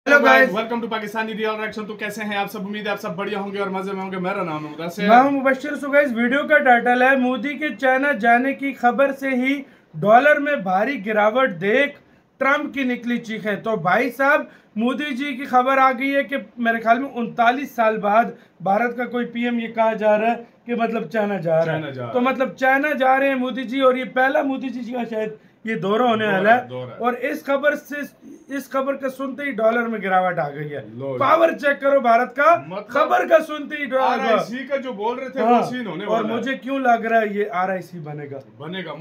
Hello guys, welcome to Pakistani real reaction. तो कैसे हैं आप सब? उम्मीद है आप सब बढ़िया होंगे और मजे में होंगे। मेरा नाम है मुदस्सिर। मैं हूं मुबश्शिर। सो गाइस, वीडियो का टाइटल है मोदी के चाइना जाने की खबर से ही डॉलर में भारी गिरावट देख ट्रम्प की निकली चीखें। तो भाई साहब, मोदी जी की खबर आ गई है कि मेरे ख्याल में 39 साल बाद भारत का कोई पीएम ये कहा जा रहा है कि मतलब चाइना जा रहा है। तो मतलब चाइना जा रहे हैं मोदी जी, और ये पहला मोदी जी का शायद ये दौरा होने वाला है। और इस खबर का सुनते ही डॉलर में गिरावट आ गई है। पावर चेक करो भारत का, खबर का सुनते ही डॉलर का जो बोल रहे थे वो सीन होने वाला और मुझे क्यों लग रहा है ये RIC बनेगा।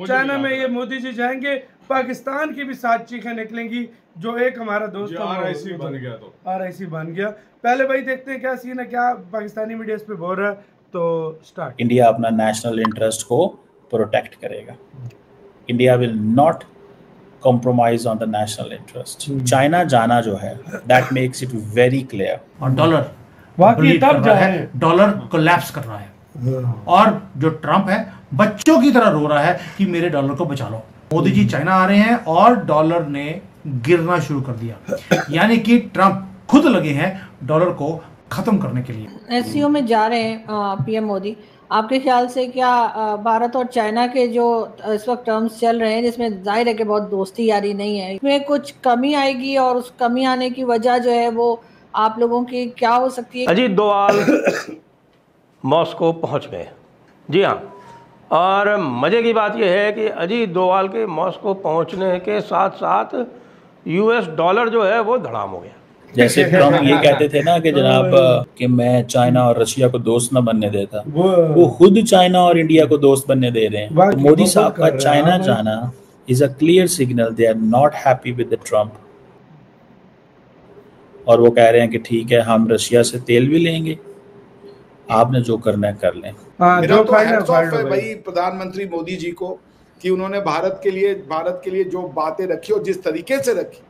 चाइना में ये मोदी जी जाएंगे, पाकिस्तान की भी 7 चीखें निकलेंगी। जो एक हमारा दोस्त RIC बन गया, तो RIC बन गया। पहले भाई देखते हैं क्या सीन है, क्या पाकिस्तानी मीडिया इस पे बोल रहा है। तो स्टार्ट। इंडिया अपना नेशनल इंटरेस्ट को प्रोटेक्ट करेगा। India will not compromise on the national interest. China जाना जो है that makes it very clear. और डॉलर वाकई तब जा है, डॉलर कोलैप्स कर रहा है। और जो ट्रम्प है बच्चों की तरह रो रहा है कि मेरे डॉलर को बचा लो। मोदी जी चाइना आ रहे हैं और डॉलर ने गिरना शुरू कर दिया। यानी कि ट्रम्प खुद लगे हैं डॉलर को खत्म करने के लिए। SCO में जा रहे हैं PM मोदी। आपके ख्याल से क्या भारत और चाइना के जो इस वक्त टर्म्स चल रहे हैं, जिसमें जाहिर है कि बहुत दोस्ती यारी नहीं है, इसमें कुछ कमी आएगी? और उस कमी आने की वजह जो है वो आप लोगों की क्या हो सकती है? अजीत डोवाल मॉस्को पहुंच गए। जी हाँ, और मज़े की बात यह है कि अजीत डोवाल के मॉस्को पहुंचने के साथ साथ US डॉलर जो है वो धड़ाम हो गया। जैसे ट्रम्प ये कहते थे ना कि जनाब कि मैं चाइना और रशिया को दोस्त न बनने देता, वो खुद चाइना और इंडिया को दोस्त बनने दे रहे हैं। तो मोदी साहब का चाइना जाना is a clear signal they are not happy with the Trump. और वो कह रहे हैं कि ठीक है, हम रशिया से तेल भी लेंगे, आपने जो करना है कर लें। मेरा तो हैट्स ऑफ है भाई प्रधानमंत्री मोदी जी को कि उन्होंने भारत के लिए जो बातें रखी और जिस तरीके से रखी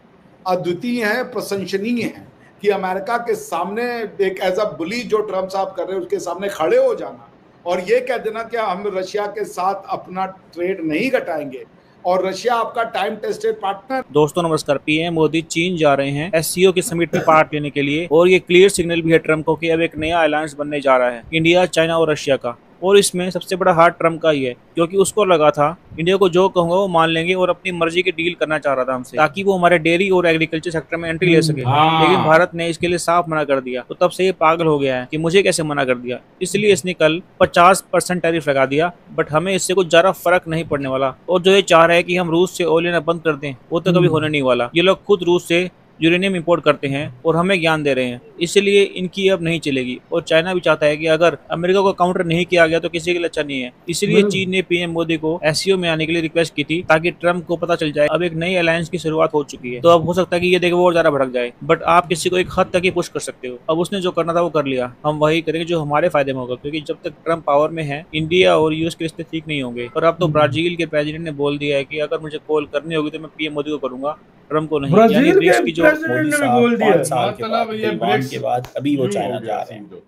अद्वितीय है, प्रशंसनीय है। कि अमेरिका के सामने एक एज अ बुली जो ट्रम्प साहब कर रहे हैं उसके सामने खड़े हो जाना और ये कह देना कि हम रशिया के साथ अपना ट्रेड नहीं घटाएंगे और रशिया आपका टाइम टेस्टेड पार्टनर। दोस्तों नमस्कार। PM मोदी चीन जा रहे हैं SCO के समिट में पार्ट लेने के लिए, और ये क्लियर सिग्नल भी है ट्रम्प को कि अब एक नया अलायंस बनने जा रहा है इंडिया, चाइना और रशिया का। और इसमें सबसे बड़ा हाथ ट्रम्प का ही है, क्योंकि उसको लगा था इंडिया को जो कहूंगा वो मान लेंगे और अपनी मर्जी की डील करना चाह रहा था हमसे, ताकि वो हमारे डेयरी और एग्रीकल्चर सेक्टर में एंट्री ले सके। लेकिन भारत ने इसके लिए साफ मना कर दिया। तो तब से ये पागल हो गया है कि मुझे कैसे मना कर दिया। इसलिए इसने कल 50% टैरिफ लगा दिया, बट हमें इससे कुछ ज्यादा फर्क नहीं पड़ने वाला। और जो ये चाह रहा है कि हम रूस से ऑयल लेना बंद कर दें, वो तो कभी होने नहीं वाला। ये लोग खुद रूस से यूरेनियम इंपोर्ट करते हैं और हमें ज्ञान दे रहे हैं, इसलिए इनकी अब नहीं चलेगी। और चाइना भी चाहता है कि अगर अमेरिका को काउंटर नहीं किया गया तो किसी के लिए अच्छा नहीं है। इसलिए चीन ने PM मोदी को SCO में आने के लिए रिक्वेस्ट की थी, ताकि ट्रम्प को पता चल जाए अब एक नई अलायंस की शुरुआत हो चुकी है। तो अब हो सकता है कि ये देखे वो और ज्यादा भड़क जाए, बट आप किसी को एक हद तक ही पुश कर सकते हो। अब उसने जो करना था वो कर लिया, हम वही करेंगे जो हमारे फायदे में होगा, क्योंकि जब तक ट्रम्प पावर में है इंडिया और US के रिश्ते ठीक नहीं होंगे। और अब तो ब्राजील के प्रेसिडेंट ने बोल दिया है कि अगर मुझे कॉल करनी होगी तो मैं PM मोदी को करूंगा, ट्रम्प को नहीं। यानी ब्रिक्स की जो मोदी साहब 5 साल के बाद तालिबान के बाद अभी वो चाइना जा रहे हैं।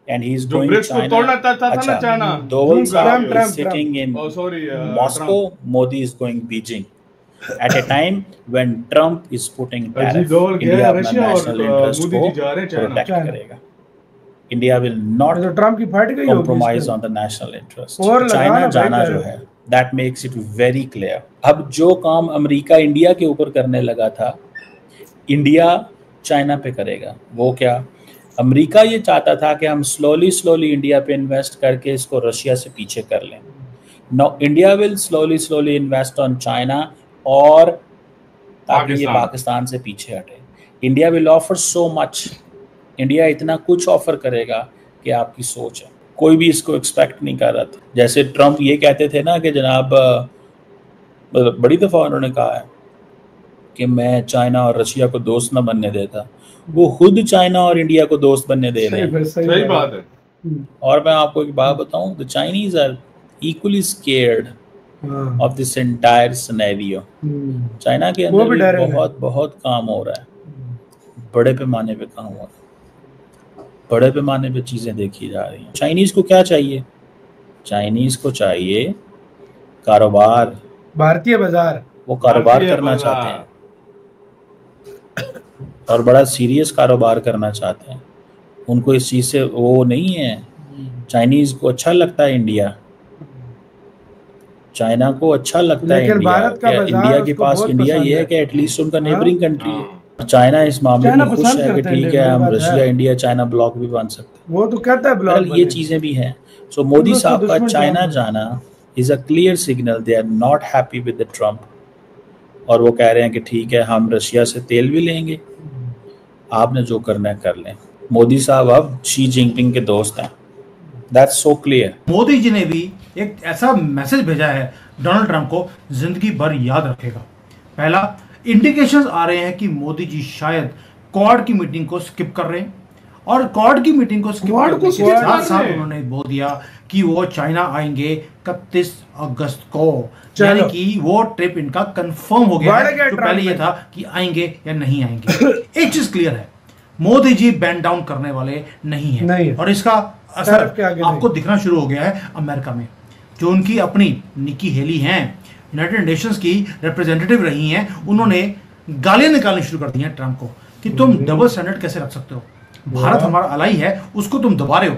And he's going to China. अच्छा, Doval साहब is sitting in Moscow. Modi is going Beijing at a time when Trump is putting tariff. India अपना national interest को protect करेगा। India will not compromise on the national interest. China जाना जो है that makes it very clear. अब जो काम America India के ऊपर करने लगा था, इंडिया चाइना पे करेगा। वो क्या, अमेरिका ये चाहता था कि हम स्लोली इंडिया पे इन्वेस्ट करके इसको रशिया से पीछे कर लें। No, India will slowly invest on China, और ताकि ये पाकिस्तान से पीछे हटे। India will offer so much, India इतना कुछ ऑफर करेगा कि आपकी सोच है, कोई भी इसको एक्सपेक्ट नहीं कर रहा था। जैसे ट्रम्प ये कहते थे ना कि जनाब, बड़ी दफ़ा उन्होंने कहा है कि मैं चाइना और रशिया को दोस्त न बनने देता, वो खुद चाइना और इंडिया को दोस्त बनने दे रहे हैं। सही बात है। और मैं आपको एक बात बताऊं, the Chinese are equally scared of this entire scenario. China के अंदर भी बहुत काम हो रहा है, बड़े पैमाने पे काम हो रहा है, बड़े पैमाने पे चीजें देखी जा रही हैं। चाइनीज को क्या चाहिए? चाइनीज को चाहिए कारोबार, भारतीय बाजार। वो कारोबार करना चाहते हैं। और बड़ा सीरियस कारोबार करना चाहते हैं। उनको इस चीज़ से वो नहीं है। चाइनीज़ को अच्छा लगता है इंडिया, चाइना को अच्छा लगता है इंडिया के पास इंडिया ये है कि एटलीस्ट उनका नेबरिंग कंट्री है। चाइना इस मामले में खुश है कि ठीक है हम रशिया इंडिया चाइना ब्लॉक भी बन सकते हैं, वो तो कहता है ब्लॉक। ये चीजें भी हैं। सो मोदी साहब का चाइना जाना is a clear signal they are not happy with the Trump, और वो कह रहे हैं कि ठीक है हम रशिया से तेल भी लेंगे, आपने जो करना है कर लें। मोदी साहब अब शी जिनपिंग के दोस्त हैं, that's so clear. Modi ji ने भी एक ऐसा मैसेज भेजा है डोनाल्ड ट्रंप को, जिंदगी भर याद रखेगा। पहला, इंडिकेशंस आ रहे हैं कि मोदी जी शायद क्वाड की मीटिंग को स्किप कर रहे हैं, और क्वाड की मीटिंग को स्किप करने के साथ उन्होंने बोल दिया कि वो चाइना आएंगे 31 अगस्त को, यानी कि वो ट्रिप इनका कंफर्म हो गया है। तो पहले ये था कि आएंगे या नहीं आएंगे। एक चीज क्लियर है, मोदी जी बैंड डाउन करने वाले नहीं है, और इसका असर आपको दिखना शुरू हो गया है अमेरिका में। जो उनकी अपनी निकी हेली हैं, यूनाइटेड नेशंस की रिप्रेजेंटेटिव रही हैं, उन्होंने गालियां निकालनी शुरू कर दी हैं ट्रंप को कि तुम डबल स्टैंडर्ड कैसे रख सकते हो, भारत हमारा अलाई है उसको तुम दबा रहे हो,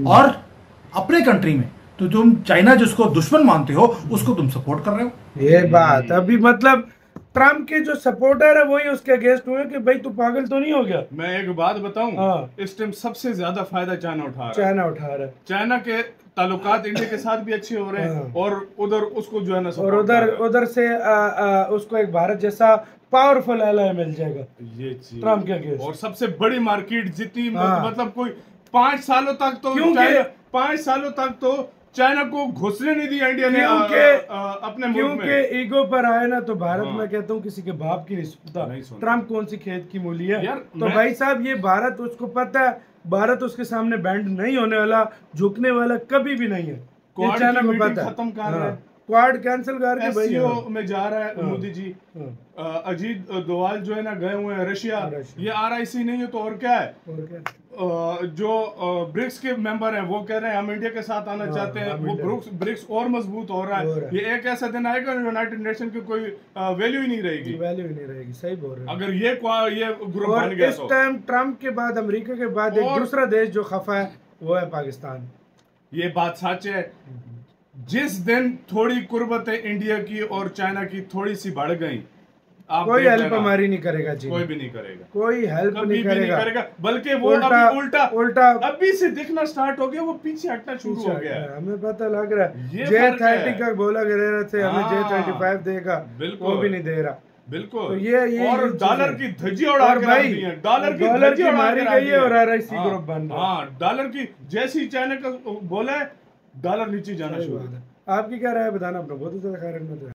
और अपने कंट्री में तो तुम चाइना जिसको दुश्मन मानते हो उसको तुम सपोर्ट कर रहे हो। ये बात अभी मतलब ट्रम्प के जो सपोर्टर है वही उसके अगेंस्ट हुए कि भाई तू पागल तो नहीं हो गया। मैं एक बात बताऊं, इस टाइम सबसे ज्यादा फायदा चाइना उठा रहा है। चाइना के ताल्लुकात इंडिया के साथ भी अच्छे हो रहे हैं, और उधर उसको जो है ना, और उधर से उसको एक भारत जैसा पावरफुल एलाय मिल जाएगा ये चीज ट्रम्प के अगेंस्ट। और सबसे बड़ी मार्केट जितनी मतलब कोई 5 सालों तक तो 5 सालों तक तो चाइना को घुसने नहीं दिया इंडिया ने अपने मुल्क में। क्योंकि ईगो पर आए ना तो भारत में कहता हूँ किसी के बाप की नहीं सुनता। ट्रम्प कौन सी खेत की मूली है यार। तो भाई साहब ये भारत उसको पता है, भारत उसके सामने बैंड नहीं होने वाला, झुकने वाला कभी भी नहीं है। चाइना को पता है। खत्म कर रहा है, क्वाड कैंसिल करके भाई में जा रहा है मोदी जी। अजीत डोवाल जो है ना गए हुए हैं रशिया। ये RIC नहीं है तो और क्या है। जो ब्रिक्स के मेंबर हैं वो कह रहे हैं हम इंडिया के साथ आना चाहते हैं। वो ब्रिक्स और मजबूत हो रहा है। ये एक ऐसा दिन आएगा यूनाइटेड नेशन की कोई वैल्यू ही नहीं रहेगी। सही बोल रहे हैं। अगर ये ग्रुप बन गया इस टाइम ट्रम्प के बाद, अमेरिका के बाद एक दूसरा देश जो खफा है वो है पाकिस्तान। ये बात सच है। जिस दिन थोड़ी कुर्बतें इंडिया की और चाइना की थोड़ी सी बढ़ गई, कोई हेल्प हमारी नहीं करेगा जी, कोई भी नहीं करेगा, कोई हेल्प नहीं करेगा। बल्कि वो उल्टा अभी से दिखना स्टार्ट हो गया, वो पीछे हटना शुरू हो गया। हमें पता लग रहा है J30 का बोला गया था हमें J35 देगा, वो भी नहीं दे रहा। बिल्कुल। तो ये और डॉलर की धज्जी उड़ा के रख दी है, डॉलर की मारी गई है और RIC ग्रुप बन रहा है। डॉलर की जैसी चाइना का बोला है, डॉलर नीचे जाना शुरू। आपकी क्या राय बताना अपना, बहुत ज्यादा